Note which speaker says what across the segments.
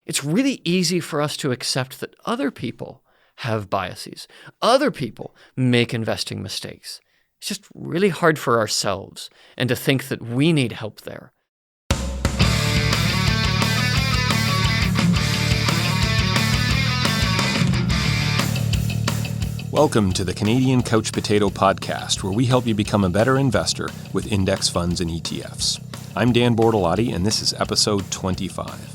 Speaker 1: it's really easy for us to accept that other people have biases. Other people make investing mistakes. It's just really hard for ourselves and to think that we need help there.
Speaker 2: Welcome to the Canadian Couch Potato Podcast, where we help you become a better investor with index funds and ETFs. I'm Dan Bortolotti, and this is episode 25.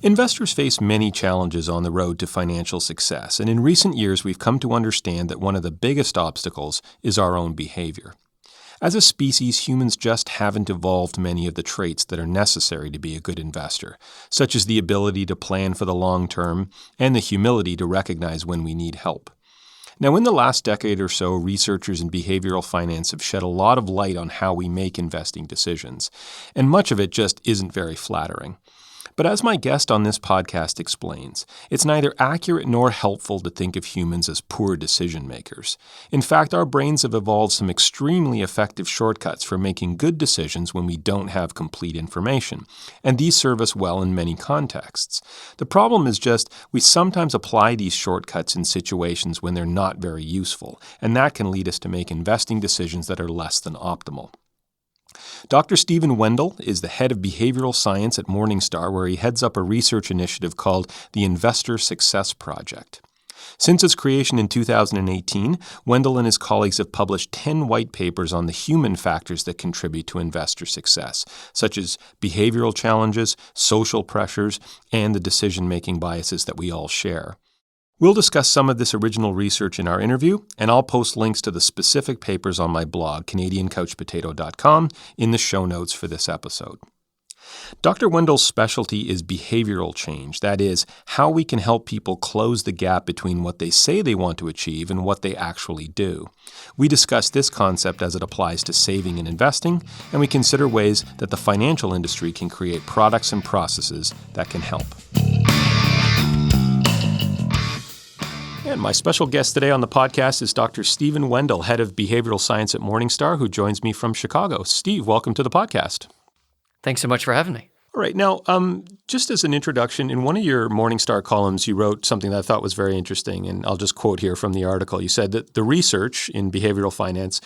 Speaker 2: Investors face many challenges on the road to financial success, and in recent years we've come to understand that one of the biggest obstacles is our own behavior. As a species, humans just haven't evolved many of the traits that are necessary to be a good investor, such as the ability to plan for the long term and the humility to recognize when we need help. Now, in the last decade or so, researchers in behavioral finance have shed a lot of light on how we make investing decisions, and much of it just isn't very flattering. But as my guest on this podcast explains, it's neither accurate nor helpful to think of humans as poor decision makers. In fact, our brains have evolved some extremely effective shortcuts for making good decisions when we don't have complete information, and these serve us well in many contexts. The problem is just we sometimes apply these shortcuts in situations when they're not very useful, and that can lead us to make investing decisions that are less than optimal. Dr. Steve Wendel is the head of behavioral science at Morningstar, where he heads up a research initiative called the Investor Success Project. Since its creation in 2018, Wendel and his colleagues have published 10 white papers on the human factors that contribute to investor success, such as behavioral challenges, social pressures, and the decision-making biases that we all share. We'll discuss some of this original research in our interview, and I'll post links to the specific papers on my blog, CanadianCouchPotato.com, in the show notes for this episode. Dr. Wendel's specialty is behavioral change, that is, how we can help people close the gap between what they say they want to achieve and what they actually do. We discuss this concept as it applies to saving and investing, and we consider ways that the financial industry can create products and processes that can help. And my special guest today on the podcast is Dr. Steve Wendel, head of behavioral science at Morningstar, who joins me from Chicago. Steve, welcome to the podcast.
Speaker 1: Thanks so much for having me.
Speaker 2: All right. Now, just as an introduction, in one of your Morningstar columns, you wrote something that I thought was very interesting, and I'll just quote here from the article. You said that the research in behavioral finance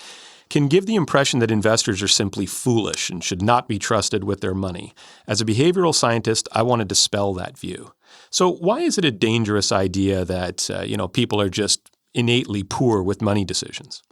Speaker 2: can give the impression that investors are simply foolish and should not be trusted with their money. As a behavioral scientist, I want to dispel that view. So why is it a dangerous idea that people are just innately poor with money decisions?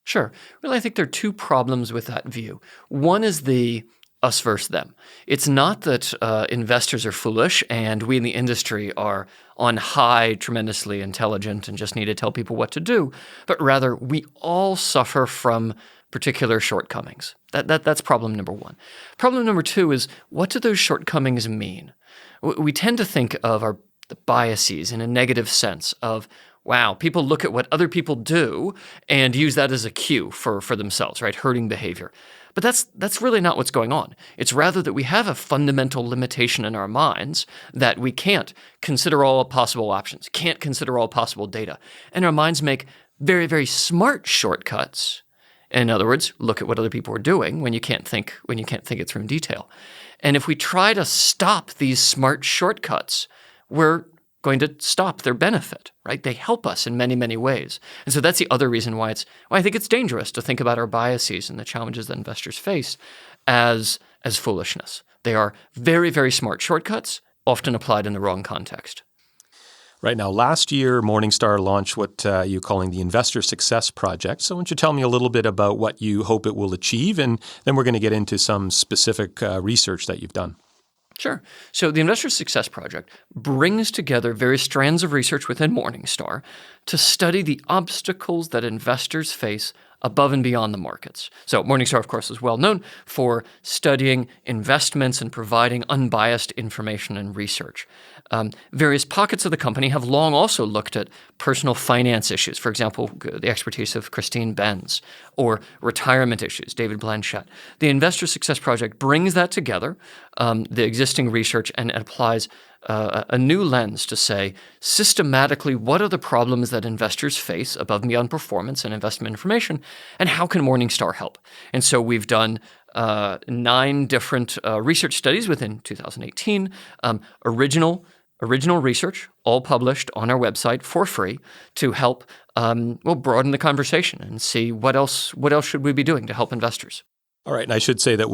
Speaker 1: Sure. Well, I think there are two problems with that view. One is the us versus them. It's not that investors are foolish and we in the industry are on high, tremendously intelligent and just need to tell people what to do, but rather we all suffer from particular shortcomings. That's problem number one. Problem number two is, what do those shortcomings mean? We tend to think of the biases in a negative sense of, wow, people look at what other people do and use that as a cue for themselves, right? Hurting behavior. But that's really not what's going on. It's rather that we have a fundamental limitation in our minds that we can't consider all possible options, can't consider all possible data. And our minds make very, very smart shortcuts. In other words, look at what other people are doing when you can't think it through in detail. And if we try to stop these smart shortcuts, we're going to stop their benefit, right? They help us in many, many ways. And so that's the other reason why I think it's dangerous to think about our biases and the challenges that investors face as foolishness. They are very, very smart shortcuts, often applied in the wrong context.
Speaker 2: Right. Now, last year, Morningstar launched what you're calling the Investor Success Project. So why don't you tell me a little bit about what you hope it will achieve, and then we're going to get into some specific research that you've done.
Speaker 1: Sure. So the Investor Success Project brings together various strands of research within Morningstar to study the obstacles that investors face above and beyond the markets. So Morningstar, of course, is well known for studying investments and providing unbiased information and research. Various pockets of the company have long also looked at personal finance issues, for example, the expertise of Christine Benz, or retirement issues, David Blanchett. The Investor Success Project brings that together, the existing research, and applies a new lens to say, systematically, what are the problems that investors face above and beyond performance and investment information, and how can Morningstar help? And so we've done 9 different research studies within 2018, original research, all published on our website for free to help broaden the conversation and see what else should we be doing to help investors.
Speaker 2: All right, and I should say that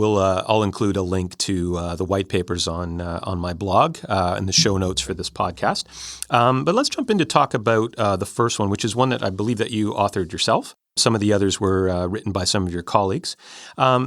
Speaker 2: I'll include a link to the white papers on my blog in the show notes for this podcast. But let's jump in to talk about the first one, which is one that I believe that you authored yourself. Some of the others were written by some of your colleagues.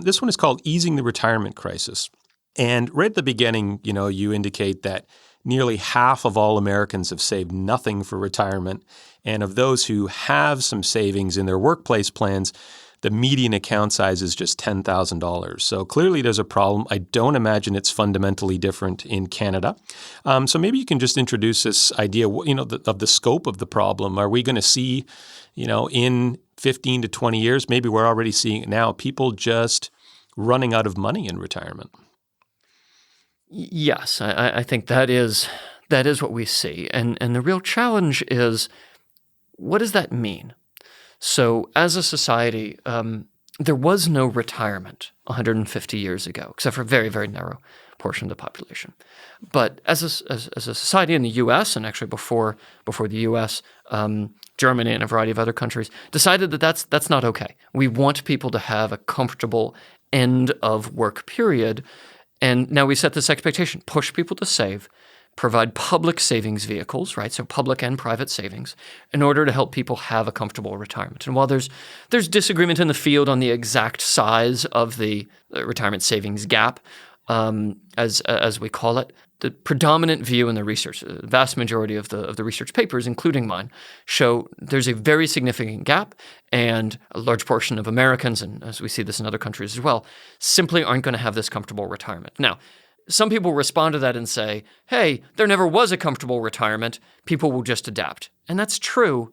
Speaker 2: This one is called Easing the Retirement Crisis. And right at the beginning, you indicate that nearly half of all Americans have saved nothing for retirement. And of those who have some savings in their workplace plans, the median account size is just $10,000. So clearly there's a problem. I don't imagine it's fundamentally different in Canada. So maybe you can just introduce this idea, of the scope of the problem. Are we going to see, in 15 to 20 years, maybe we're already seeing it now, people just running out of money in retirement?
Speaker 1: Yes, I think that is what we see. And the real challenge is, what does that mean? So as a society, there was no retirement 150 years ago, except for a very, very narrow portion of the population. But as a society in the U.S., and actually before the U.S., Germany and a variety of other countries decided that that's not okay. We want people to have a comfortable end of work period. And now we set this expectation, push people to save, provide public savings vehicles, right? So public and private savings, in order to help people have a comfortable retirement. And while there's disagreement in the field on the exact size of the retirement savings gap, as we call it, the predominant view in the research, the vast majority of the research papers, including mine, show there's a very significant gap, and a large portion of Americans, and as we see this in other countries as well, simply aren't going to have this comfortable retirement. Now, some people respond to that and say, hey, there never was a comfortable retirement. People will just adapt. And that's true,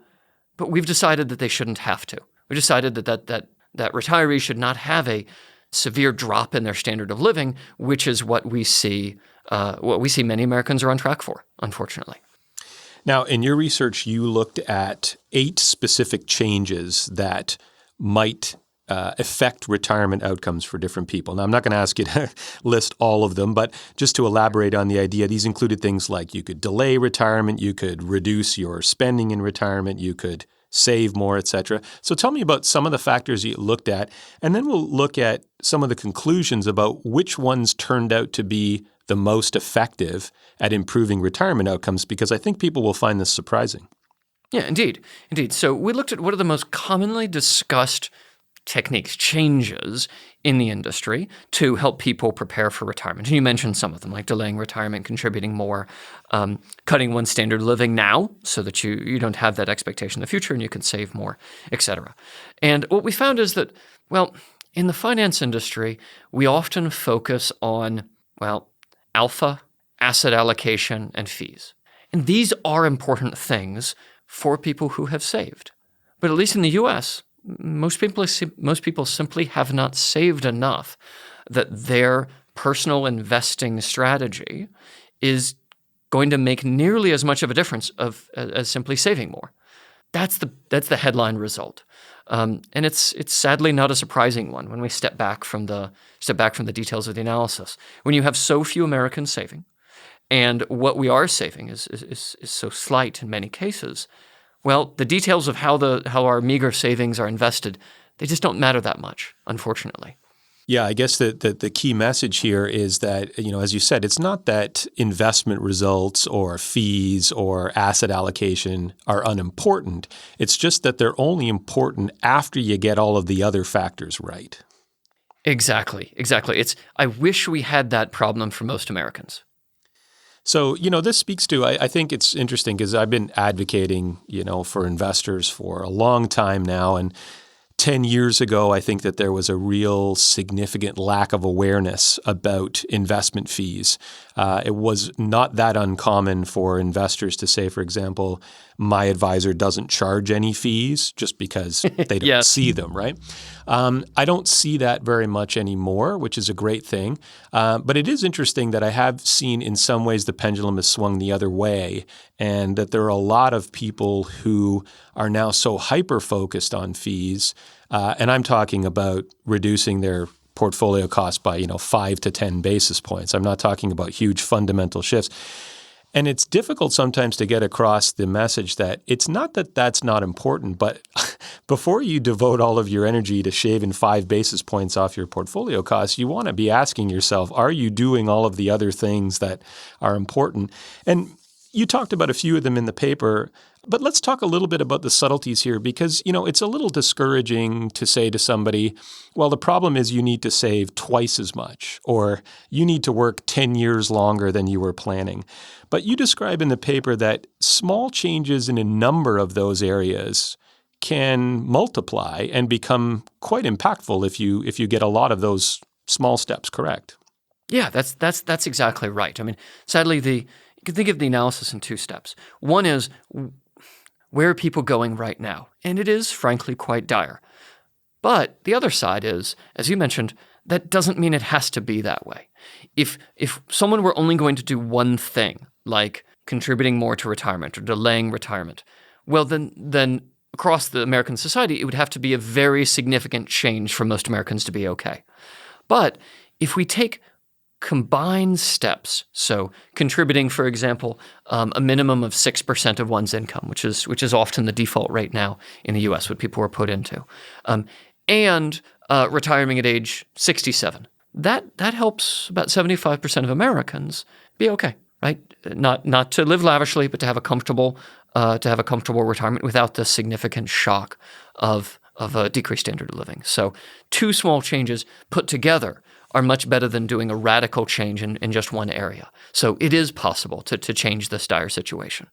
Speaker 1: but we've decided that they shouldn't have to. We decided that retirees should not have a severe drop in their standard of living, which is what we see many Americans are on track for, unfortunately.
Speaker 2: Now, in your research, you looked at 8 specific changes that might affect retirement outcomes for different people. Now, I'm not going to ask you to list all of them, but just to elaborate on the idea, these included things like you could delay retirement, you could reduce your spending in retirement, you could save more, etc. So tell me about some of the factors you looked at, and then we'll look at some of the conclusions about which ones turned out to be the most effective at improving retirement outcomes, because I think people will find this surprising.
Speaker 1: Yeah, indeed. So we looked at what are the most commonly discussed techniques, changes in the industry to help people prepare for retirement. And you mentioned some of them, like delaying retirement, contributing more, cutting one's standard of living now so that you don't have that expectation in the future and you can save more, etc. And what we found is that, in the finance industry, we often focus on, alpha, asset allocation, and fees. And these are important things for people who have saved. But at least in the U.S., most people simply have not saved enough that their personal investing strategy is going to make nearly as much of a difference as simply saving more. That's the headline result, and it's sadly not a surprising one when we step back from the details of the analysis. When you have so few Americans saving, and what we are saving is so slight in many cases. Well, the details of how our meager savings are invested, they just don't matter that much, unfortunately.
Speaker 2: Yeah, I guess the key message here is that, as you said, it's not that investment results or fees or asset allocation are unimportant. It's just that they're only important after you get all of the other factors right.
Speaker 1: Exactly. I wish we had that problem for most Americans.
Speaker 2: So, this speaks to, I think it's interesting because I've been advocating, for investors for a long time now. And 10 years ago, I think that there was a real significant lack of awareness about investment fees. It was not that uncommon for investors to say, for example, my advisor doesn't charge any fees just because they don't see them, right? I don't see that very much anymore, which is a great thing. But it is interesting that I have seen in some ways the pendulum has swung the other way, and that there are a lot of people who are now so hyper-focused on fees, and I'm talking about reducing their portfolio cost by, 5 to 10 basis points. I'm not talking about huge fundamental shifts. And it's difficult sometimes to get across the message that it's not that that's not important, but before you devote all of your energy to shaving 5 basis points off your portfolio costs, you want to be asking yourself, are you doing all of the other things that are important? And you talked about a few of them in the paper, but let's talk a little bit about the subtleties here because, it's a little discouraging to say to somebody, well, the problem is you need to save twice as much or you need to work 10 years longer than you were planning. But you describe in the paper that small changes in a number of those areas can multiply and become quite impactful if you get a lot of those small steps correct.
Speaker 1: Yeah, that's exactly right. I mean, sadly, you can think of the analysis in 2 steps. One is, where are people going right now? And it is, frankly, quite dire. But the other side is, as you mentioned, that doesn't mean it has to be that way. If someone were only going to do one thing, like contributing more to retirement or delaying retirement, well, then across the American society, it would have to be a very significant change for most Americans to be okay. But if we take combined steps, so contributing, for example, a minimum of 6% of one's income, which is often the default rate now in the U.S., what people are put into, and retiring at age 67. That helps about 75% of Americans be okay, right? Not to live lavishly, but to have a comfortable retirement without the significant shock of a decreased standard of living. So 2 small changes put together are much better than doing a radical change in just one area. So it is possible to change this dire situation.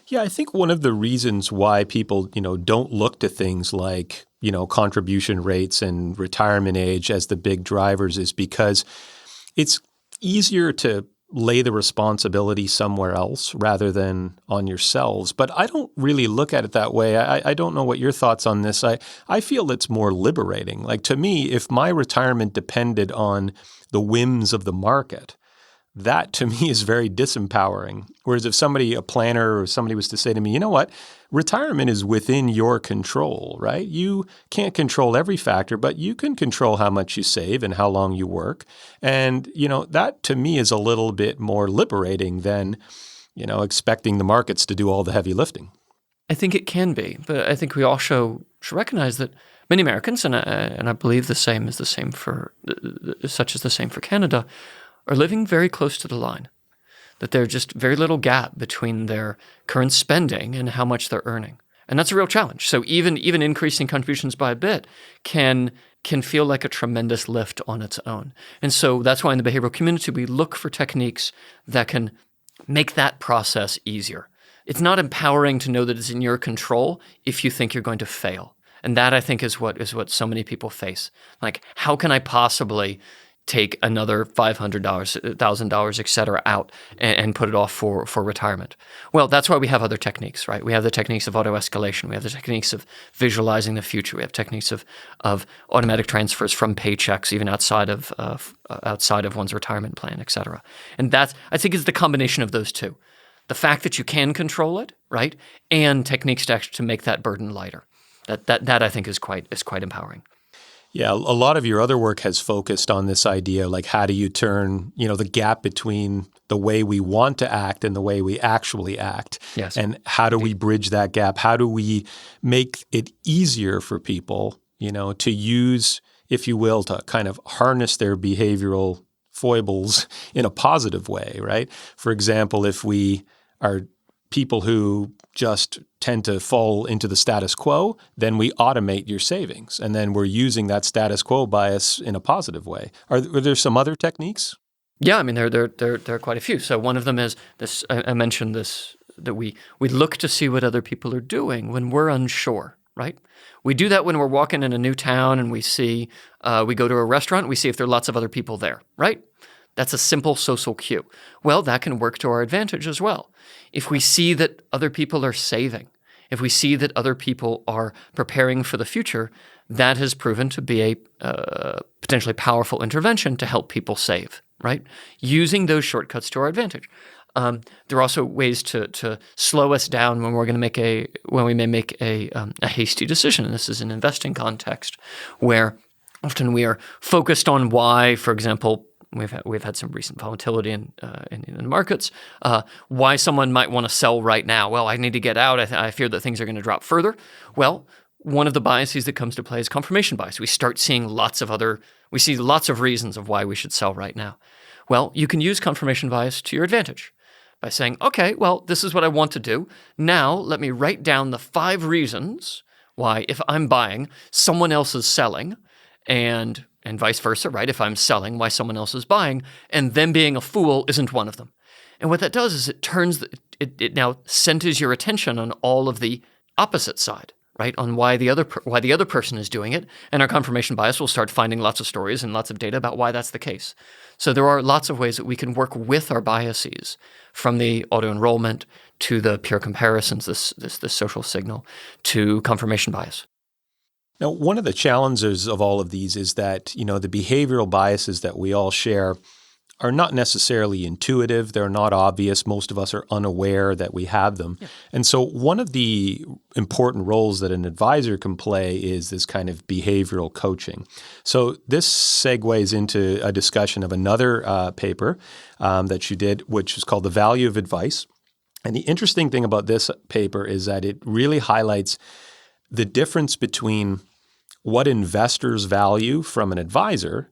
Speaker 2: Yeah, I think one of the reasons why people, don't look to things like, contribution rates and retirement age as the big drivers is because it's easier to lay the responsibility somewhere else rather than on yourselves. But I don't really look at it that way. I don't know what your thoughts on this. I feel it's more liberating. Like to me, if my retirement depended on the whims of the market, that to me is very disempowering. Whereas if a planner or somebody was to say to me, you know what, retirement is within your control, right? You can't control every factor, but you can control how much you save and how long you work. And, that to me is a little bit more liberating than, expecting the markets to do all the heavy lifting.
Speaker 1: I think it can be, but I think we also should recognize that many Americans, and I believe the same is the same for Canada, are living very close to the line, that there's just very little gap between their current spending and how much they're earning. And that's a real challenge. So even increasing contributions by a bit can feel like a tremendous lift on its own. And so that's why in the behavioral community, we look for techniques that can make that process easier. It's not empowering to know that it's in your control if you think you're going to fail. And that, I think, is what so many people face. Like, how can I possibly take another $500, $1,000, et cetera, out and put it off for retirement? Well, that's why we have other techniques, right? We have the techniques of auto-escalation. We have the techniques of visualizing the future. We have techniques of automatic transfers from paychecks, even outside of one's retirement plan, et cetera. And that's, I think, is the combination of those two. The fact that you can control it, right, and techniques to make that burden lighter. That I think is quite empowering.
Speaker 2: Yeah, a lot of your other work has focused on this idea, like how do you turn, the gap between the way we want to act and the way we actually act?
Speaker 1: Yes.
Speaker 2: And how do we bridge that gap? How do we make it easier for people, to use, if you will, to kind of harness their behavioral foibles in a positive way, right? For example, if we are people who just tend to fall into the status quo, then we automate your savings. And then we're using that status quo bias in a positive way. Are there some other techniques?
Speaker 1: Yeah, I mean, there are quite a few. So one of them is this, I mentioned this, that we look to see what other people are doing when we're unsure, right? We do that when we're walking in a new town and we go to a restaurant, we see if there are lots of other people there, right? That's a simple social cue. Well, that can work to our advantage as well. If we see that other people are saving, if we see that other people are preparing for the future, that has proven to be a potentially powerful intervention to help people save, right? Using those shortcuts to our advantage. There are also ways to slow us down when we may make a hasty decision. And this is an investing context where Often we are focused on why, for example, we've had some recent volatility in markets, why someone might want to sell right now. Well, I need to get out. I fear that things are going to drop further. Well, one of the biases that comes to play is confirmation bias. We see lots of reasons of why we should sell right now. Well, you can use confirmation bias to your advantage by saying, okay, well, this is what I want to do. Now let me write down the 5 reasons why, if I'm buying, someone else is selling, and vice versa, right? If I'm selling, why someone else is buying, and them being a fool isn't one of them. And what that does is it now centers your attention on all of the opposite side, right? On why the other person is doing it, and our confirmation bias will start finding lots of stories and lots of data about why that's the case. So there are lots of ways that we can work with our biases, from the auto-enrollment to the pure comparisons, this social signal, to confirmation bias.
Speaker 2: Now, one of the challenges of all of these is that, the behavioral biases that we all share are not necessarily intuitive. They're not obvious. Most of us are unaware that we have them. Yeah. And so one of the important roles that an advisor can play is this kind of behavioral coaching. So this segues into a discussion of another paper that you did, which is called The Value of Advice. And the interesting thing about this paper is that it really highlights the difference between what investors value from an advisor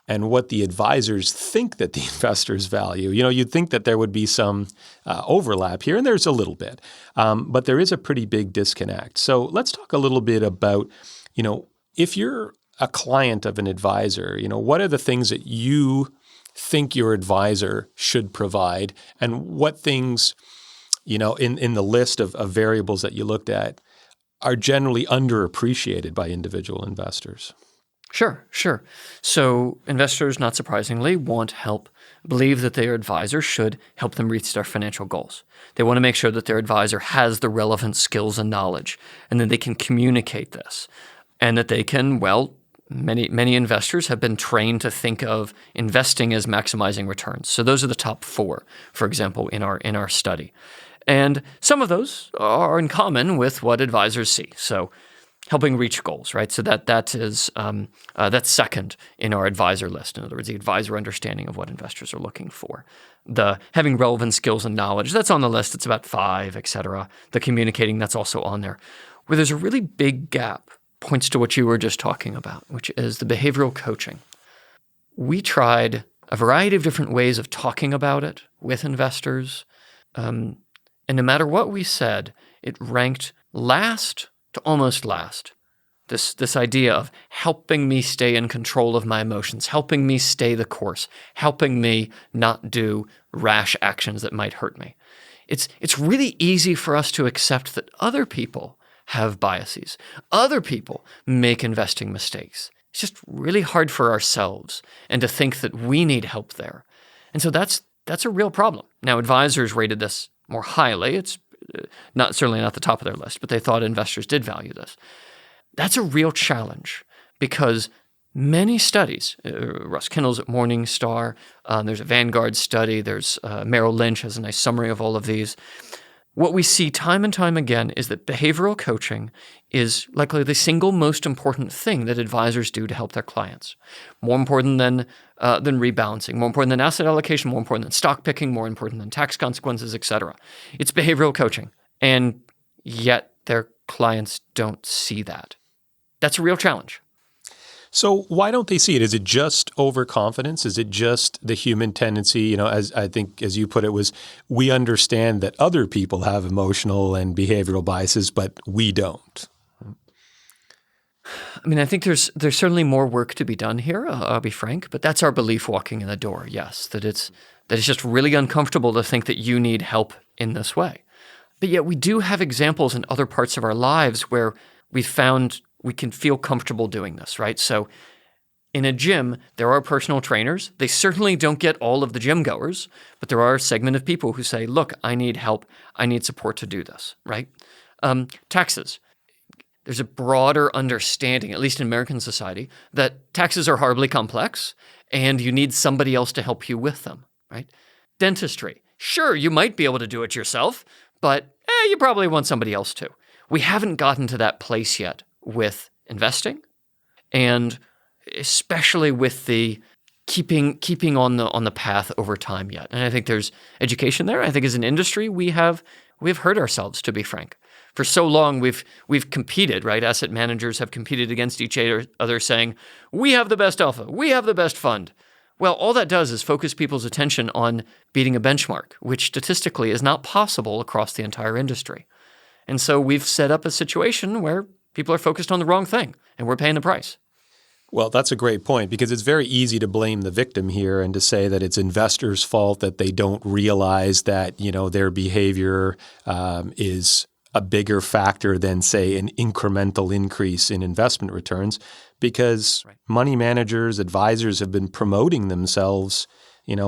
Speaker 2: and what the advisors think that the investors value. You'd think that there would be some overlap here, and there's a little bit, but there is a pretty big disconnect. So let's talk a little bit about, if you're a client of an advisor, what are the things that you think your advisor should provide, and what things, in the list of variables that you looked at, are generally underappreciated by individual investors?
Speaker 1: Sure. So investors, not surprisingly, want help, believe that their advisor should help them reach their financial goals. They want to make sure that their advisor has the relevant skills and knowledge, and that they can communicate this, and that they can, many investors have been trained to think of investing as maximizing returns. So those are the top 4, for example, in our study. And some of those are in common with what advisors see. So helping reach goals, right? So that's second in our advisor list. In other words, the advisor understanding of what investors are looking for. The having relevant skills and knowledge, that's on the list. It's about 5, et cetera. The communicating, that's also on there. Where there's a really big gap points to what you were just talking about, which is the behavioral coaching. We tried a variety of different ways of talking about it with investors. And no matter what we said, it ranked last to almost last. This idea of helping me stay in control of my emotions, helping me stay the course, helping me not do rash actions that might hurt me. It's really easy for us to accept that other people have biases. Other people make investing mistakes. It's just really hard for ourselves, and to think that we need help there. And so that's a real problem. Now, advisors rated this more highly. It's certainly not the top of their list, but they thought investors did value this. That's a real challenge, because many studies, Russ Kindle's at Morningstar, there's a Vanguard study, there's Merrill Lynch has a nice summary of all of these. What we see time and time again is that behavioral coaching is likely the single most important thing that advisors do to help their clients. More important than rebalancing, more important than asset allocation, more important than stock picking, more important than tax consequences, et cetera. It's behavioral coaching, and yet their clients don't see that. That's a real challenge.
Speaker 2: So why don't they see it? Is it just overconfidence? Is it just the human tendency? As I think, as you put it, was we understand that other people have emotional and behavioral biases, but we don't.
Speaker 1: I think there's certainly more work to be done here. I'll be frank, but that's our belief walking in the door. Yes, that it's just really uncomfortable to think that you need help in this way. But yet we do have examples in other parts of our lives where we found we can feel comfortable doing this, right? So in a gym, there are personal trainers. They certainly don't get all of the gym goers, but there are a segment of people who say, look, I need help. I need support to do this, right? Taxes. There's a broader understanding, at least in American society, that taxes are horribly complex and you need somebody else to help you with them, right? Dentistry. Sure, you might be able to do it yourself, but you probably want somebody else to. We haven't gotten to that place yet with investing, and especially with the keeping on the path over time yet. And I think there's education there. I think as an industry, we've hurt ourselves, to be frank. For so long, we've competed, right? Asset managers have competed against each other saying, we have the best alpha, we have the best fund. Well, all that does is focus people's attention on beating a benchmark, which statistically is not possible across the entire industry. And so we've set up a situation where people are focused on the wrong thing, and we're paying the price.
Speaker 2: Well, that's a great point, because it's very easy to blame the victim here and to say that it's investors' fault that they don't realize that, their behavior is a bigger factor than, say, an incremental increase in investment returns, because money managers, advisors have been promoting themselves,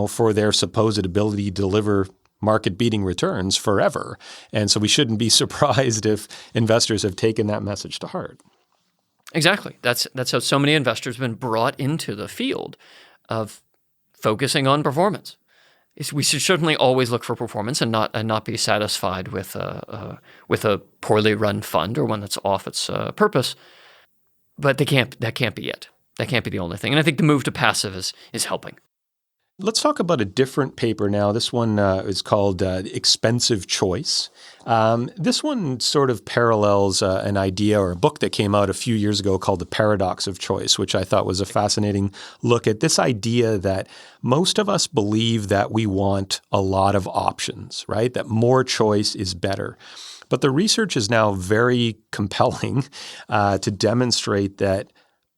Speaker 2: for their supposed ability to deliver market-beating returns forever. And so we shouldn't be surprised if investors have taken that message to heart.
Speaker 1: Exactly. That's how so many investors have been brought into the field of focusing on performance. We should certainly always look for performance and not be satisfied with a poorly run fund or one that's off its purpose. But that can't be it. That can't be the only thing. And I think the move to passive is helping.
Speaker 2: Let's talk about a different paper now. This one is called Expensive Choice. This one sort of parallels an idea or a book that came out a few years ago called The Paradox of Choice, which I thought was a fascinating look at this idea that most of us believe that we want a lot of options, right? That more choice is better. But the research is now very compelling to demonstrate that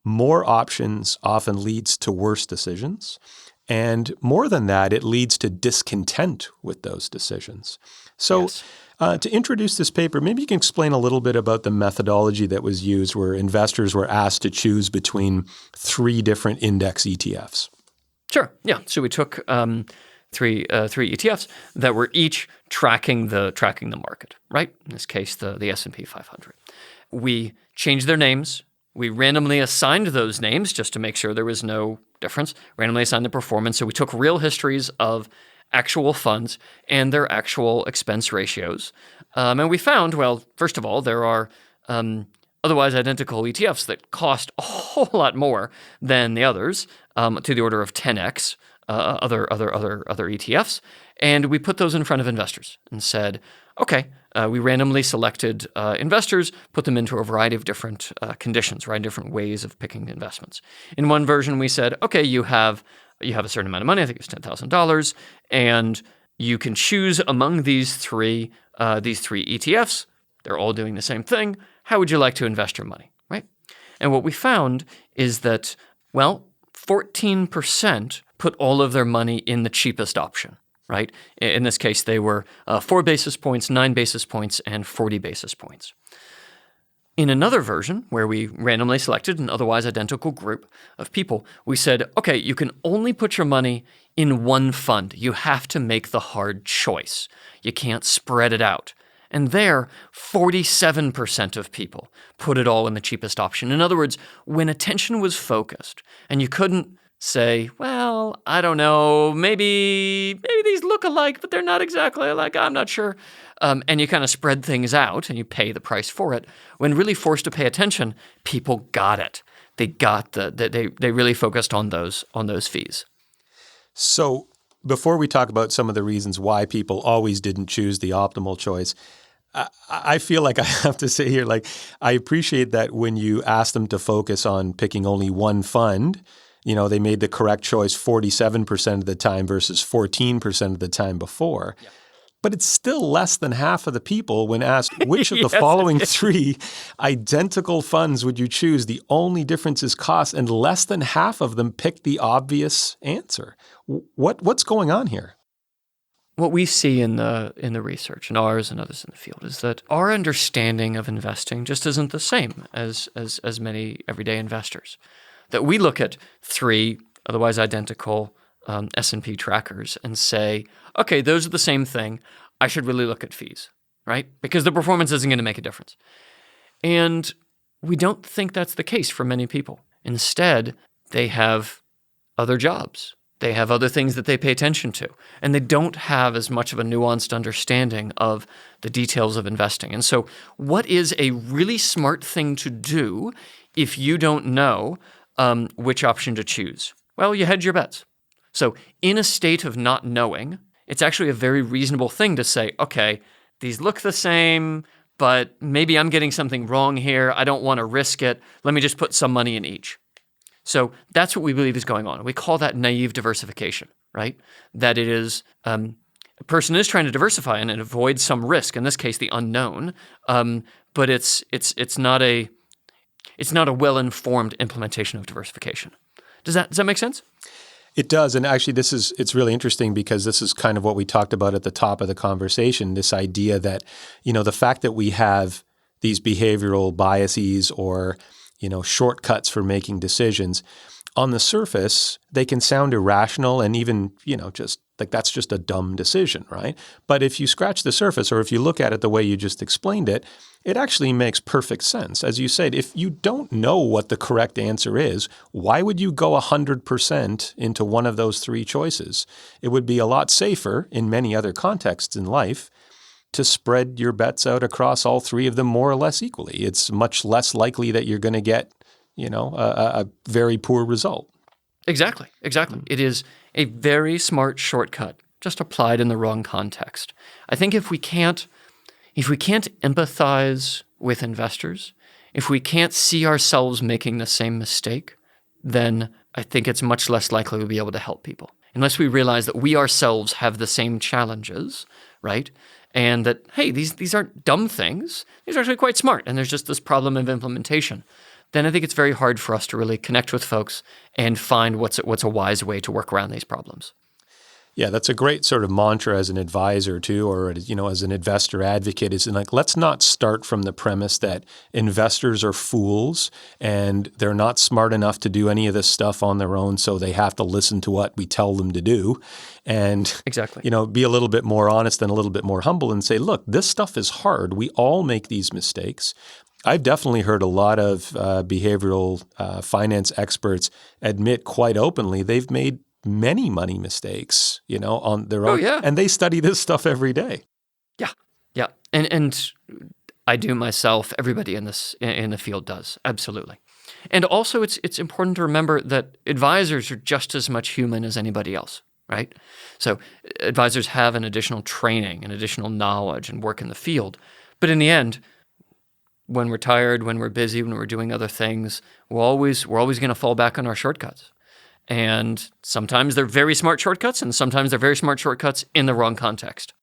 Speaker 2: more options often leads to worse decisions. And more than that, it leads to discontent with those decisions. So
Speaker 1: Yes.
Speaker 2: To introduce this paper, maybe you can explain a little bit about the methodology that was used where investors were asked to choose between 3 different index ETFs.
Speaker 1: Sure. Yeah. So we took three ETFs that were each tracking the market, right? In this case, the S&P 500. We changed their names. We randomly assigned those names just to make sure there was no difference, randomly assigned the performance. So we took real histories of actual funds and their actual expense ratios. And we found, well, first of all, there are otherwise identical ETFs that cost a whole lot more than the others, to the order of 10x other ETFs. And we put those in front of investors and said, okay, we randomly selected investors, put them into a variety of different conditions, right? Different ways of picking investments. In one version, we said, okay, you have a certain amount of money, I think it's $10,000, and you can choose among these three ETFs. They're all doing the same thing. How would you like to invest your money, right? And what we found is that, 14% put all of their money in the cheapest option, right? In this case, they were 4 basis points, 9 basis points, and 40 basis points. In another version, where we randomly selected an otherwise identical group of people, we said, okay, you can only put your money in one fund. You have to make the hard choice. You can't spread it out. And there, 47% of people put it all in the cheapest option. In other words, when attention was focused and you couldn't say, well, I don't know, maybe these look alike, but they're not exactly alike, I'm not sure. And you kind of spread things out and you pay the price for it. When really forced to pay attention, people got it. They got they really focused on those fees.
Speaker 2: So before we talk about some of the reasons why people always didn't choose the optimal choice, I feel like I have to say here, I appreciate that when you ask them to focus on picking only one fund, they made the correct choice 47% of the time versus 14% of the time before. Yeah. But it's still less than half of the people when asked which of the following 3 identical funds would you choose. The only difference is cost, and less than half of them picked the obvious answer. What's going on here?
Speaker 1: What we see in the research, and ours and others in the field, is that our understanding of investing just isn't the same as many everyday investors. That we look at 3 otherwise identical S&P trackers and say, okay, those are the same thing. I should really look at fees, right? Because the performance isn't going to make a difference. And we don't think that's the case for many people. Instead, they have other jobs. They have other things that they pay attention to. And they don't have as much of a nuanced understanding of the details of investing. And so what is a really smart thing to do if you don't know which option to choose? Well, you hedge your bets. So in a state of not knowing, it's actually a very reasonable thing to say, okay, these look the same, but maybe I'm getting something wrong here. I don't want to risk it. Let me just put some money in each. So that's what we believe is going on. We call that naive diversification, right? That it is a person is trying to diversify and avoid some risk, in this case, the unknown, but it's not a well-informed implementation of diversification. Does that make sense?
Speaker 2: It does. And actually, it's really interesting because this is kind of what we talked about at the top of the conversation, this idea that, the fact that we have these behavioral biases or, shortcuts for making decisions, on the surface, they can sound irrational and even, just like that's just a dumb decision, right? But if you scratch the surface or if you look at it the way you just explained it, it actually makes perfect sense. As you said, if you don't know what the correct answer is, why would you go 100% into one of those three choices? It would be a lot safer in many other contexts in life to spread your bets out across all three of them more or less equally. It's much less likely that you're going to get, a very poor result.
Speaker 1: Exactly. It is a very smart shortcut, just applied in the wrong context. I think if we can't empathize with investors, if we can't see ourselves making the same mistake, then I think it's much less likely we'll be able to help people. Unless we realize that we ourselves have the same challenges, right? And that, hey, these aren't dumb things. These are actually quite smart. And there's just this problem of implementation. Then I think it's very hard for us to really connect with folks and find what's a wise way to work around these problems.
Speaker 2: Yeah, that's a great sort of mantra as an advisor too, or as an investor advocate, is like, let's not start from the premise that investors are fools and they're not smart enough to do any of this stuff on their own, so they have to listen to what we tell them to do. And
Speaker 1: exactly,
Speaker 2: be a little bit more honest and a little bit more humble and say, look, this stuff is hard. We all make these mistakes. I've definitely heard a lot of behavioral finance experts admit quite openly they've made many money mistakes, on their own.
Speaker 1: Oh, yeah.
Speaker 2: And they study this stuff every day.
Speaker 1: Yeah. And I do myself. Everybody in the field does. Absolutely. And also it's important to remember that advisors are just as much human as anybody else, right? So advisors have an additional training and additional knowledge and work in the field. But in the end, when we're tired, when we're busy, when we're doing other things, we're always going to fall back on our shortcuts. And sometimes they're very smart shortcuts, and sometimes they're very smart shortcuts in the wrong context.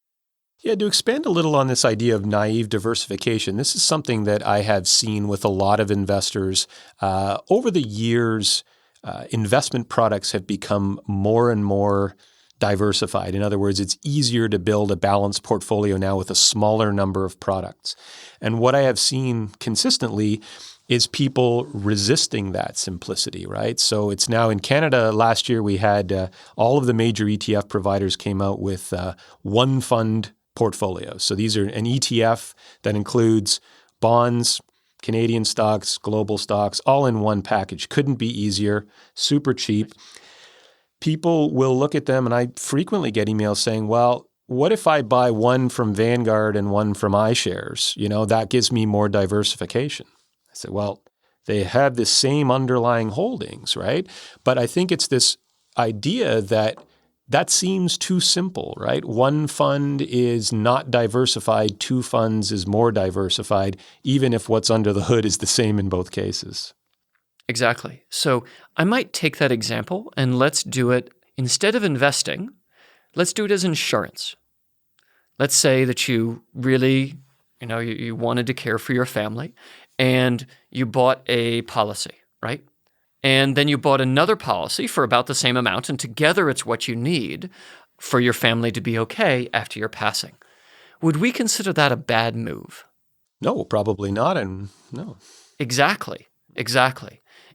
Speaker 2: Yeah, to expand a little on this idea of naive diversification, this is something that I have seen with a lot of investors. Over the years, investment products have become more and more diversified. In other words, it's easier to build a balanced portfolio now with a smaller number of products. And what I have seen consistently is people resisting that simplicity, right? So it's now in Canada. Last year, we had all of the major ETF providers came out with one fund portfolios. So these are an ETF that includes bonds, Canadian stocks, global stocks, all in one package. Couldn't be easier, super cheap. People will look at them, and I frequently get emails saying, well, what if I buy one from Vanguard and one from iShares? That gives me more diversification. I said, well, they have the same underlying holdings, right? But I think it's this idea that seems too simple, right? One fund is not diversified, two funds is more diversified, even if what's under the hood is the same in both cases.
Speaker 1: Exactly. So I might take that example and let's do it, instead of investing, let's do it as insurance. Let's say that you really, you wanted to care for your family and you bought a policy, right? And then you bought another policy for about the same amount, and together it's what you need for your family to be okay after your passing. Would we consider that a bad move?
Speaker 2: No, probably not, and no.
Speaker 1: Exactly.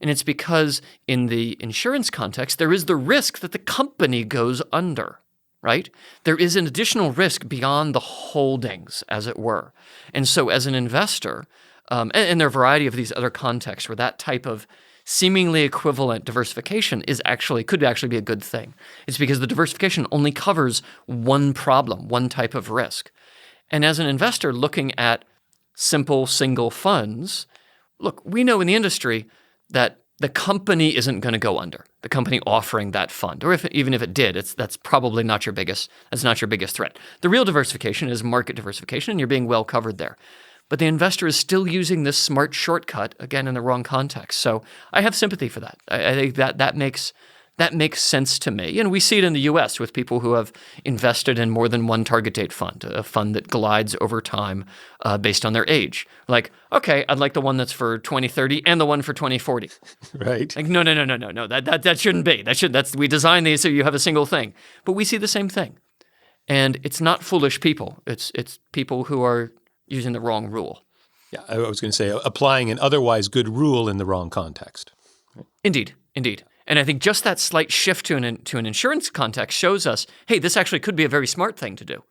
Speaker 1: And it's because in the insurance context, there is the risk that the company goes under, right? There is an additional risk beyond the holdings, as it were. And so as an investor, and there are a variety of these other contexts where that type of seemingly equivalent diversification could actually be a good thing. It's because the diversification only covers one problem, one type of risk. And as an investor looking at simple single funds, look, we know in the industry that the company isn't going to go under. The company offering that fund, or even if it did, that's probably not your biggest. That's not your biggest threat. The real diversification is market diversification, and you're being well covered there. But the investor is still using this smart shortcut, again, in the wrong context. So I have sympathy for that. I think that makes sense to me. And we see it in the U.S. with people who have invested in more than one target date fund, a fund that glides over time based on their age. Like, okay, I'd like the one that's for 2030 and the one for 2040.
Speaker 2: Right.
Speaker 1: Like, no. That shouldn't be. We designed these so you have a single thing. But we see the same thing. And it's not foolish people. It's people who are using the wrong rule.
Speaker 2: Yeah, I was going to say applying an otherwise good rule in the wrong context.
Speaker 1: Indeed. And I think just that slight shift to an insurance context shows us, hey, this actually could be a very smart thing to do.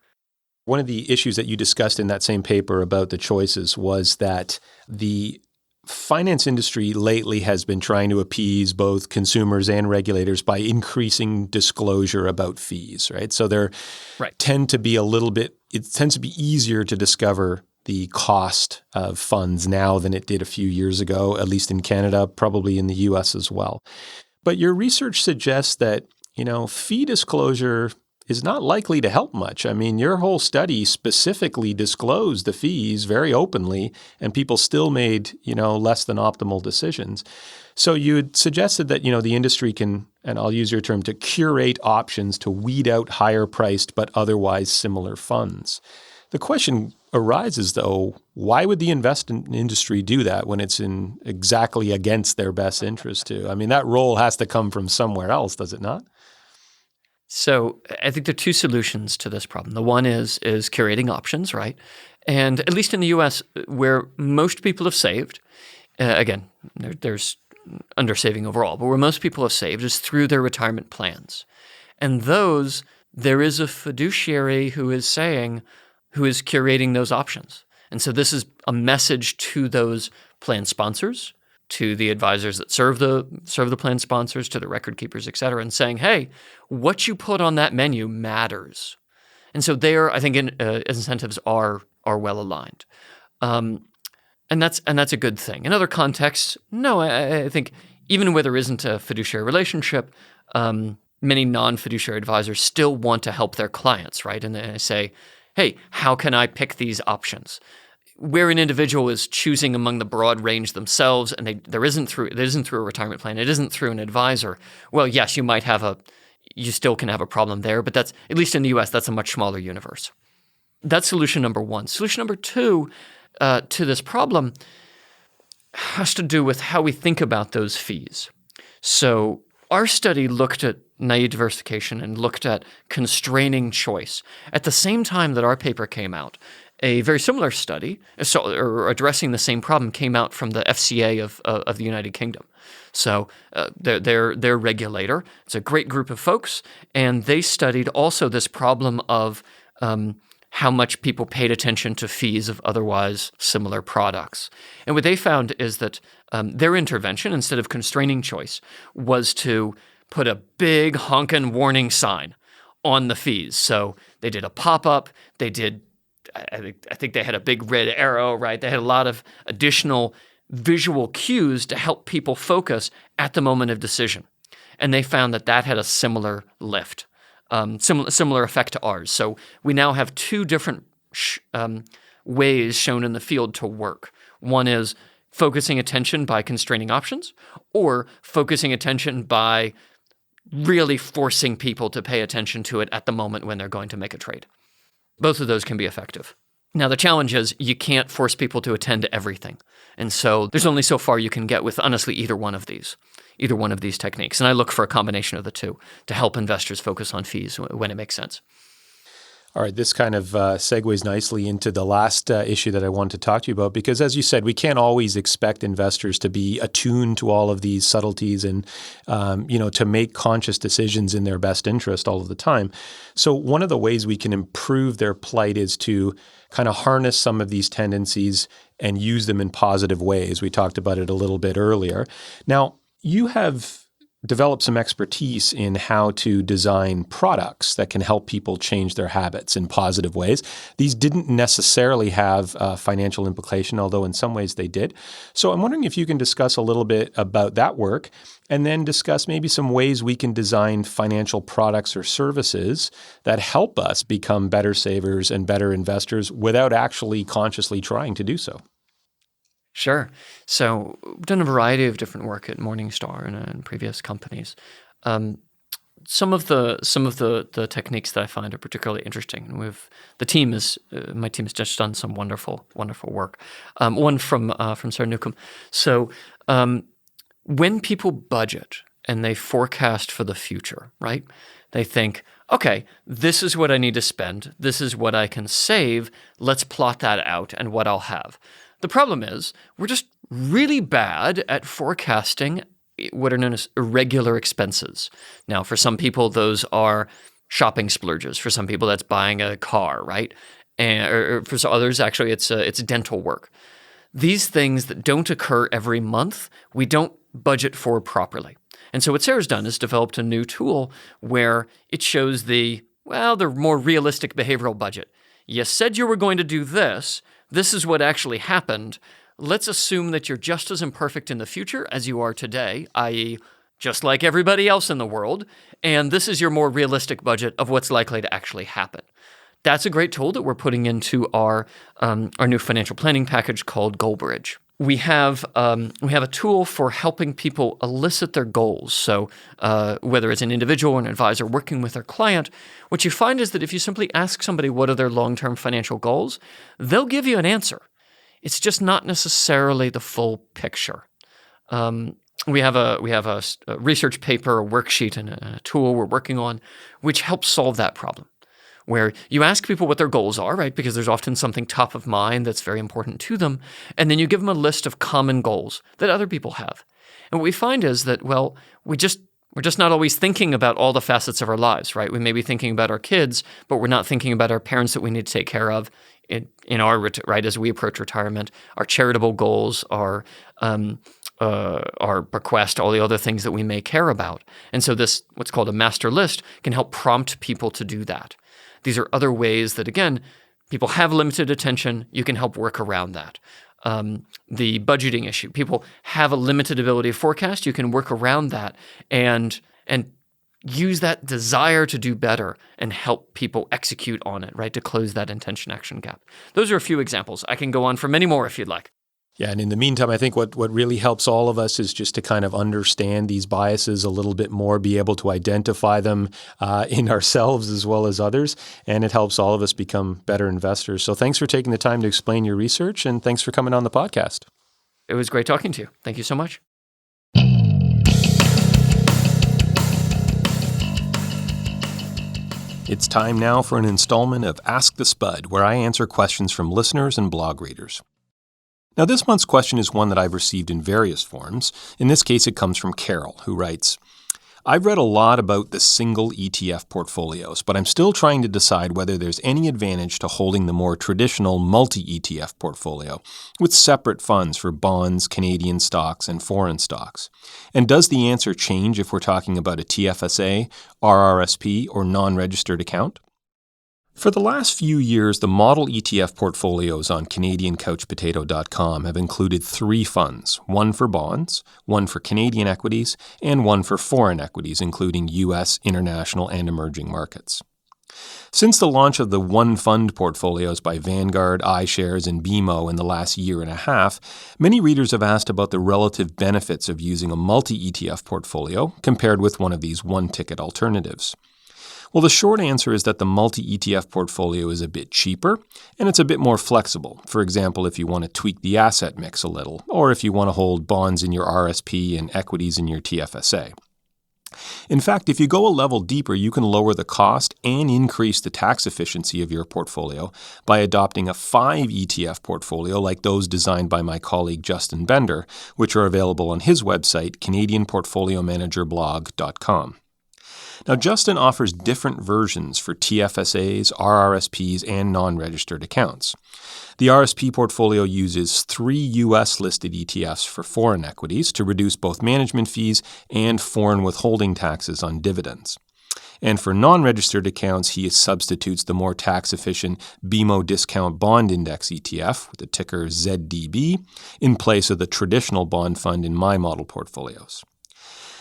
Speaker 2: One of the issues that you discussed in that same paper about the choices was that the finance industry lately has been trying to appease both consumers and regulators by increasing disclosure about fees, right? So it tends to be easier to discover the cost of funds now than it did a few years ago, at least in Canada, probably in the US as well. But your research suggests that, fee disclosure is not likely to help much. I mean, your whole study specifically disclosed the fees very openly, and people still made, less than optimal decisions. So you had suggested that, the industry can, and I'll use your term, to curate options to weed out higher priced but otherwise similar funds. The question arises, though, why would the investment industry do that when it's exactly against their best interest too? I mean, that role has to come from somewhere else, does it not?
Speaker 1: So I think there are two solutions to this problem. The one is curating options, right? And at least in the U.S., where most people have saved, again, there's undersaving overall, but where most people have saved is through their retirement plans. And those, there is a fiduciary who is curating those options. And so this is a message to those plan sponsors, to the advisors that serve the plan sponsors, to the record keepers, et cetera, and saying, hey, what you put on that menu matters. And so there, I think incentives are well aligned. And that's a good thing. In other contexts, no, I think even where there isn't a fiduciary relationship, many non-fiduciary advisors still want to help their clients, right? And they say, hey, how can I pick these options? Where an individual is choosing among the broad range themselves, and it isn't through a retirement plan, it isn't through an advisor. Well, yes, you still can have a problem there, but that's, at least in the U.S., that's a much smaller universe. That's solution number one. Solution number two to this problem has to do with how we think about those fees. So our study looked at naive diversification and looked at constraining choice. At the same time that our paper came out, a very similar study, or addressing the same problem, came out from the FCA of the United Kingdom. So their regulator, it's a great group of folks, and they studied also this problem of how much people paid attention to fees of otherwise similar products. And what they found is that their intervention, instead of constraining choice, was to put a big honkin' warning sign on the fees. So they did a pop-up, I think they had a big red arrow, right? They had a lot of additional visual cues to help people focus at the moment of decision. And they found that had a similar lift, similar effect to ours. So we now have two different ways shown in the field to work. One is focusing attention by constraining options, or focusing attention by really forcing people to pay attention to it at the moment when they're going to make a trade. Both of those can be effective. Now, the challenge is you can't force people to attend to everything. And so there's only so far you can get with, honestly, either one of these techniques. And I look for a combination of the two to help investors focus on fees when it makes sense.
Speaker 2: All right, this kind of segues nicely into the last issue that I wanted to talk to you about, because as you said, we can't always expect investors to be attuned to all of these subtleties and, to make conscious decisions in their best interest all of the time. So one of the ways we can improve their plight is to kind of harness some of these tendencies and use them in positive ways. We talked about it a little bit earlier. Now, you have developed some expertise in how to design products that can help people change their habits in positive ways. These didn't necessarily have financial implication, although in some ways they did. So I'm wondering if you can discuss a little bit about that work and then discuss maybe some ways we can design financial products or services that help us become better savers and better investors without actually consciously trying to do so.
Speaker 1: Sure. So we've done a variety of different work at Morningstar and in previous companies. Some of the techniques that I find are particularly interesting, and my team has just done some wonderful work. One from Sarah Newcomb. So when people budget and they forecast for the future, right? They think, okay, this is what I need to spend. This is what I can save. Let's plot that out and what I'll have. The problem is we're just really bad at forecasting what are known as irregular expenses. Now, for some people, those are shopping splurges. For some people, that's buying a car, right? Or for others, actually, it's dental work. These things that don't occur every month, we don't budget for properly. And so what Sarah's done is developed a new tool where it shows the more realistic behavioral budget. You said you were going to do this. This is what actually happened. Let's assume that you're just as imperfect in the future as you are today, i.e., just like everybody else in the world, and this is your more realistic budget of what's likely to actually happen. That's a great tool that we're putting into our new financial planning package called Goal Bridge. We have a tool for helping people elicit their goals. So whether it's an individual or an advisor working with their client, what you find is that if you simply ask somebody what are their long-term financial goals, they'll give you an answer. It's just not necessarily the full picture. We have a research paper, a worksheet, and a tool we're working on, which helps solve that problem, where you ask people what their goals are, right? Because there's often something top of mind that's very important to them. And then you give them a list of common goals that other people have. And what we find is that, we're just not always thinking about all the facets of our lives, right? We may be thinking about our kids, but we're not thinking about our parents that we need to take care of in our right as we approach retirement, our charitable goals, our bequest, all the other things that we may care about. And so this, what's called a master list, can help prompt people to do that. These are other ways that, again, people have limited attention. You can help work around that. The budgeting issue. People have a limited ability to forecast. You can work around that and use that desire to do better and help people execute on it, right, to close that intention-action gap. Those are a few examples. I can go on for many more if you'd like.
Speaker 2: Yeah, and in the meantime, I think what really helps all of us is just to kind of understand these biases a little bit more, be able to identify them in ourselves as well as others, and it helps all of us become better investors. So thanks for taking the time to explain your research, and thanks for coming on the podcast.
Speaker 1: It was great talking to you. Thank you so much.
Speaker 2: It's time now for an installment of Ask the Spud, where I answer questions from listeners and blog readers. Now, this month's question is one that I've received in various forms. In this case, it comes from Carol, who writes, I've read a lot about the single ETF portfolios, but I'm still trying to decide whether there's any advantage to holding the more traditional multi-ETF portfolio with separate funds for bonds, Canadian stocks, and foreign stocks. And does the answer change if we're talking about a TFSA, RRSP, or non-registered account? For the last few years, the model ETF portfolios on CanadianCouchPotato.com have included 3 funds, one for bonds, one for Canadian equities, and one for foreign equities, including U.S., international, and emerging markets. Since the launch of the one-fund portfolios by Vanguard, iShares, and BMO in the last year and a half, many readers have asked about the relative benefits of using a multi-ETF portfolio compared with one of these one-ticket alternatives. Well, the short answer is that the multi-ETF portfolio is a bit cheaper, and it's a bit more flexible. For example, if you want to tweak the asset mix a little, or if you want to hold bonds in your RSP and equities in your TFSA. In fact, if you go a level deeper, you can lower the cost and increase the tax efficiency of your portfolio by adopting a 5 ETF portfolio like those designed by my colleague Justin Bender, which are available on his website, CanadianPortfolioManagerblog.com. Now, Justin offers different versions for TFSAs, RRSPs, and non-registered accounts. The RSP portfolio uses 3 U.S.-listed ETFs for foreign equities to reduce both management fees and foreign withholding taxes on dividends. And for non-registered accounts, he substitutes the more tax-efficient BMO Discount Bond Index ETF with the ticker ZDB in place of the traditional bond fund in my model portfolios.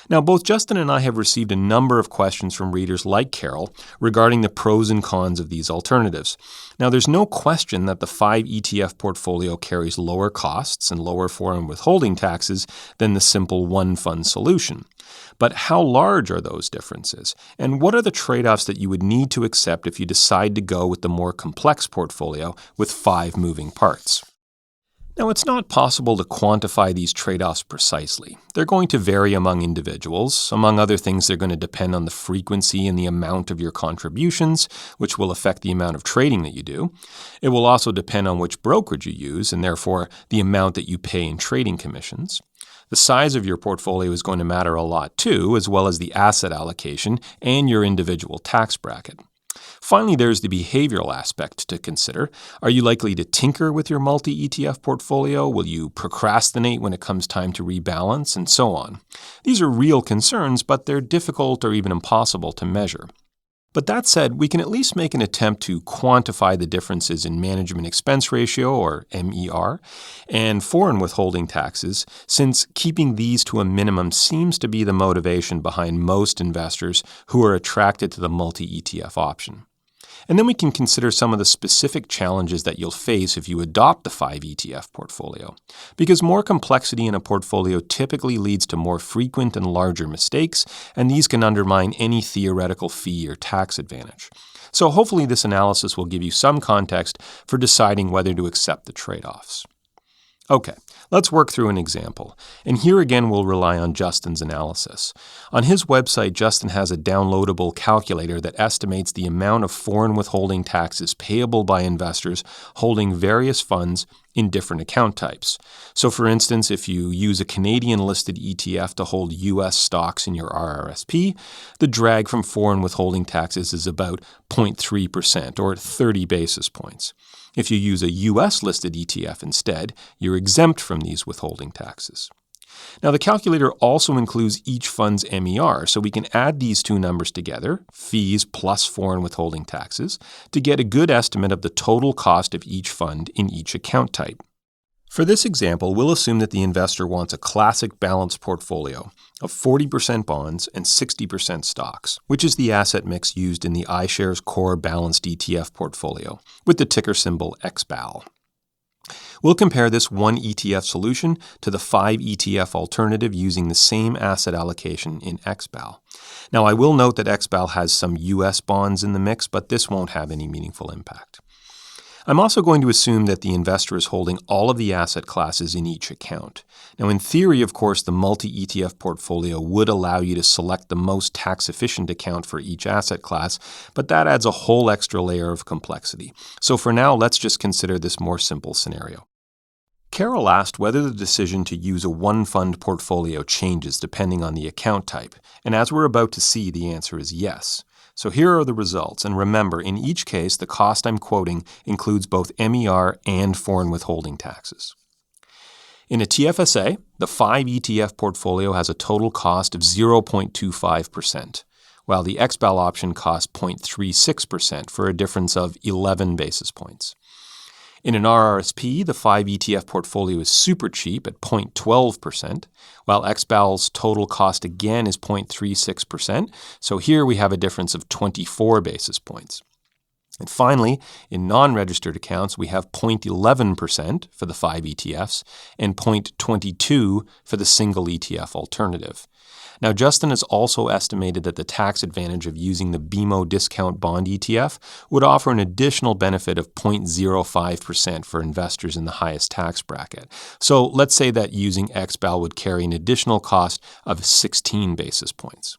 Speaker 2: Now, both Justin and I have received a number of questions from readers like Carol regarding the pros and cons of these alternatives. Now, there's no question that the 5 ETF portfolio carries lower costs and lower foreign withholding taxes than the simple one-fund solution. But how large are those differences? And what are the trade-offs that you would need to accept if you decide to go with the more complex portfolio with 5 moving parts? Now, it's not possible to quantify these trade-offs precisely. They're going to vary among individuals. Among other things, they're going to depend on the frequency and the amount of your contributions, which will affect the amount of trading that you do. It will also depend on which brokerage you use, and therefore the amount that you pay in trading commissions. The size of your portfolio is going to matter a lot too, as well as the asset allocation and your individual tax bracket. Finally, there's the behavioral aspect to consider. Are you likely to tinker with your multi-ETF portfolio? Will you procrastinate when it comes time to rebalance? And so on. These are real concerns, but they're difficult or even impossible to measure. But that said, we can at least make an attempt to quantify the differences in management expense ratio, or MER, and foreign withholding taxes, since keeping these to a minimum seems to be the motivation behind most investors who are attracted to the multi-ETF option. And then we can consider some of the specific challenges that you'll face if you adopt the 5 ETF portfolio. Because more complexity in a portfolio typically leads to more frequent and larger mistakes, and these can undermine any theoretical fee or tax advantage. So hopefully this analysis will give you some context for deciding whether to accept the trade-offs. Okay, let's work through an example. And here again, we'll rely on Justin's analysis. On his website, Justin has a downloadable calculator that estimates the amount of foreign withholding taxes payable by investors holding various funds in different account types. So for instance, if you use a Canadian-listed ETF to hold U.S. stocks in your RRSP, the drag from foreign withholding taxes is about 0.3% or 30 basis points. If you use a U.S.-listed ETF instead, you're exempt from these withholding taxes. Now, the calculator also includes each fund's MER, so we can add these two numbers together, fees plus foreign withholding taxes, to get a good estimate of the total cost of each fund in each account type. For this example, we'll assume that the investor wants a classic balanced portfolio of 40% bonds and 60% stocks, which is the asset mix used in the iShares Core Balanced ETF portfolio, with the ticker symbol XBAL. We'll compare this one ETF solution to the 5 ETF alternative using the same asset allocation in XBAL. Now, I will note that XBAL has some US bonds in the mix, but this won't have any meaningful impact. I'm also going to assume that the investor is holding all of the asset classes in each account. Now, in theory, of course, the multi-ETF portfolio would allow you to select the most tax-efficient account for each asset class, but that adds a whole extra layer of complexity. So for now, let's just consider this more simple scenario. Carol asked whether the decision to use a one-fund portfolio changes depending on the account type, and as we're about to see, the answer is yes. So here are the results, and remember, in each case, the cost I'm quoting includes both MER and foreign withholding taxes. In a TFSA, the 5 ETF portfolio has a total cost of 0.25%, while the XBAL option costs 0.36% for a difference of 11 basis points. In an RRSP, the 5 ETF portfolio is super cheap at 0.12%, while XBAL's total cost again is 0.36%, so here we have a difference of 24 basis points. And finally, in non-registered accounts, we have 0.11% for the 5 ETFs and 0.22% for the single ETF alternative. Now, Justin has also estimated that the tax advantage of using the BMO Discount Bond ETF would offer an additional benefit of 0.05% for investors in the highest tax bracket. So let's say that using XBAL would carry an additional cost of 16 basis points.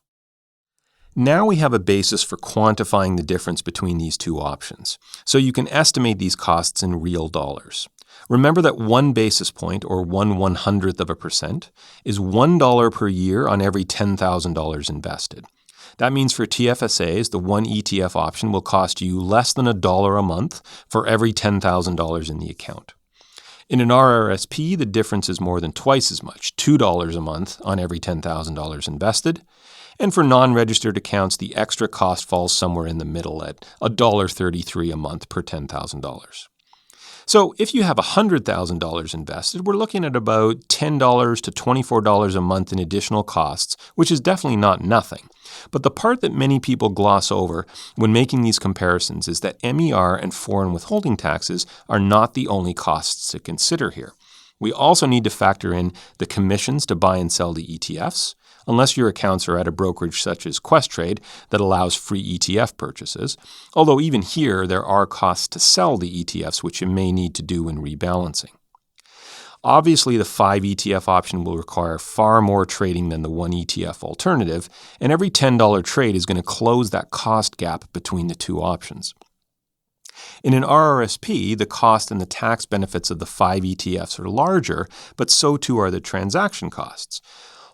Speaker 2: Now we have a basis for quantifying the difference between these two options, so you can estimate these costs in real dollars. Remember that 1 basis point, or 1/100th of a percent, is $1 per year on every $10,000 invested. That means for TFSAs, the one ETF option will cost you less than $1 a month for every $10,000 in the account. In an RRSP, the difference is more than twice as much, $2 a month on every $10,000 invested. And for non-registered accounts, the extra cost falls somewhere in the middle at $1.33 a month per $10,000. So if you have $100,000 invested, we're looking at about $10 to $24 a month in additional costs, which is definitely not nothing. But the part that many people gloss over when making these comparisons is that MER and foreign withholding taxes are not the only costs to consider here. We also need to factor in the commissions to buy and sell the ETFs, unless your accounts are at a brokerage such as Questrade that allows free ETF purchases, although even here there are costs to sell the ETFs which you may need to do when rebalancing. Obviously, the 5 ETF option will require far more trading than the 1 ETF alternative, and every $10 trade is going to close that cost gap between the two options. In an RRSP, the cost and the tax benefits of the 5 ETFs are larger, but so too are the transaction costs.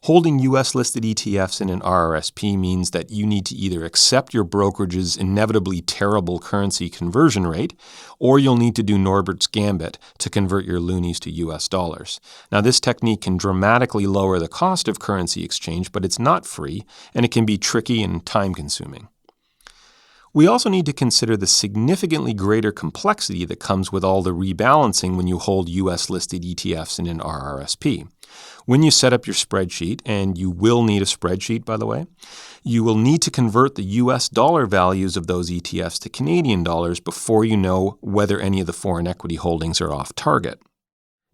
Speaker 2: Holding U.S.-listed ETFs in an RRSP means that you need to either accept your brokerage's inevitably terrible currency conversion rate, or you'll need to do Norbert's Gambit to convert your loonies to U.S. dollars. Now, this technique can dramatically lower the cost of currency exchange, but it's not free, and it can be tricky and time-consuming. We also need to consider the significantly greater complexity that comes with all the rebalancing when you hold U.S.-listed ETFs in an RRSP. When you set up your spreadsheet, and you will need a spreadsheet, by the way, you will need to convert the U.S. dollar values of those ETFs to Canadian dollars before you know whether any of the foreign equity holdings are off target.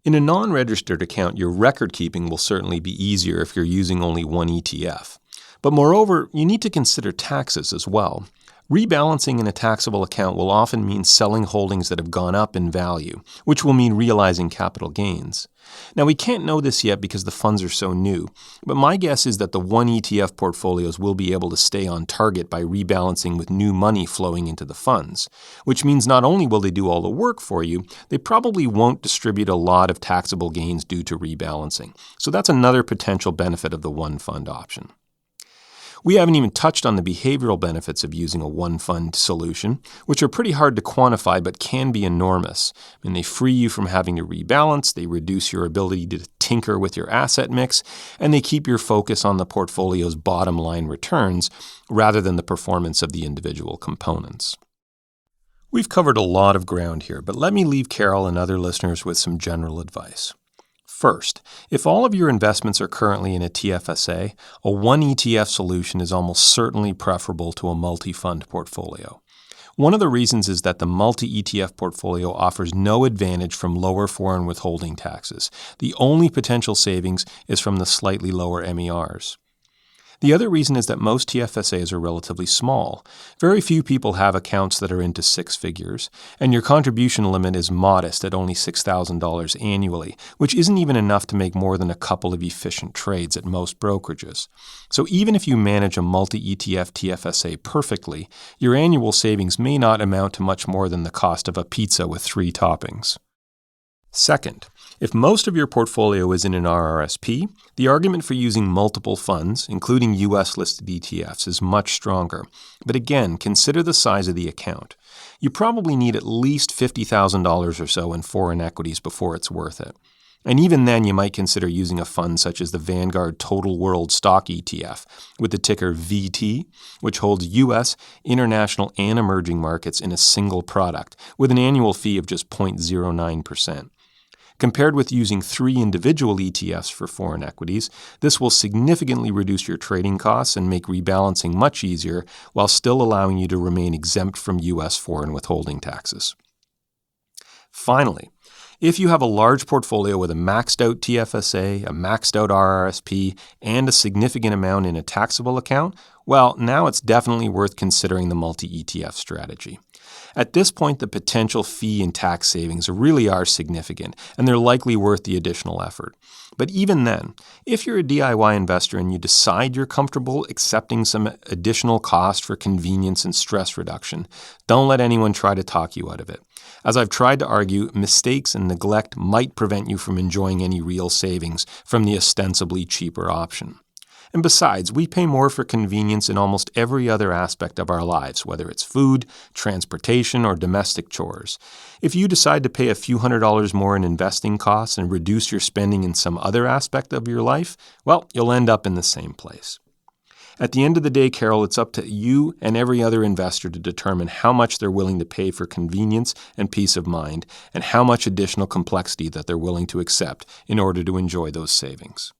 Speaker 2: In a non-registered account, your record keeping will certainly be easier if you're using only one ETF. But moreover, you need to consider taxes as well. Rebalancing in a taxable account will often mean selling holdings that have gone up in value, which will mean realizing capital gains. Now, we can't know this yet because the funds are so new, but my guess is that the 1 ETF portfolios will be able to stay on target by rebalancing with new money flowing into the funds, which means not only will they do all the work for you, they probably won't distribute a lot of taxable gains due to rebalancing. So that's another potential benefit of the 1 fund option. We haven't even touched on the behavioral benefits of using a 1 fund solution, which are pretty hard to quantify but can be enormous. They free you from having to rebalance, they reduce your ability to tinker with your asset mix, and they keep your focus on the portfolio's bottom line returns rather than the performance of the individual components. We've covered a lot of ground here, but let me leave Carol and other listeners with some general advice. First, if all of your investments are currently in a TFSA, a 1 ETF solution is almost certainly preferable to a multi-fund portfolio. One of the reasons is that the multi-ETF portfolio offers no advantage from lower foreign withholding taxes. The only potential savings is from the slightly lower MERs. The other reason is that most TFSAs are relatively small. Very few people have accounts that are into 6 figures, and your contribution limit is modest at only $6,000 annually, which isn't even enough to make more than a couple of efficient trades at most brokerages. So even if you manage a multi-ETF TFSA perfectly, your annual savings may not amount to much more than the cost of a pizza with 3 toppings. Second, if most of your portfolio is in an RRSP, the argument for using multiple funds, including U.S.-listed ETFs, is much stronger. But again, consider the size of the account. You probably need at least $50,000 or so in foreign equities before it's worth it. And even then, you might consider using a fund such as the Vanguard Total World Stock ETF with the ticker VT, which holds U.S., international, and emerging markets in a single product with an annual fee of just 0.09%. Compared with using 3 individual ETFs for foreign equities, this will significantly reduce your trading costs and make rebalancing much easier while still allowing you to remain exempt from U.S. foreign withholding taxes. Finally, if you have a large portfolio with a maxed out TFSA, a maxed out RRSP, and a significant amount in a taxable account, well, now it's definitely worth considering the multi-ETF strategy. At this point, the potential fee and tax savings really are significant, and they're likely worth the additional effort. But even then, if you're a DIY investor and you decide you're comfortable accepting some additional cost for convenience and stress reduction, don't let anyone try to talk you out of it. As I've tried to argue, mistakes and neglect might prevent you from enjoying any real savings from the ostensibly cheaper option. And besides, we pay more for convenience in almost every other aspect of our lives, whether it's food, transportation, or domestic chores. If you decide to pay a few $100s more in investing costs and reduce your spending in some other aspect of your life, well, you'll end up in the same place. At the end of the day, Carol, it's up to you and every other investor to determine how much they're willing to pay for convenience and peace of mind, and how much additional complexity that they're willing to accept in order to enjoy those savings.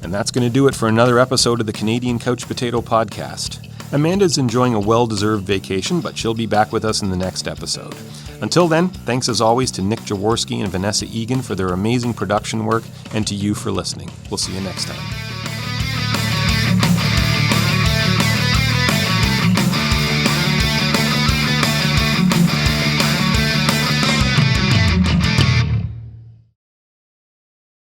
Speaker 2: And that's going to do it for another episode of the Canadian Couch Potato Podcast. Amanda's enjoying a well-deserved vacation, but she'll be back with us in the next episode. Until then, thanks as always to Nick Jaworski and Vanessa Egan for their amazing production work, and to you for listening. We'll see you next time.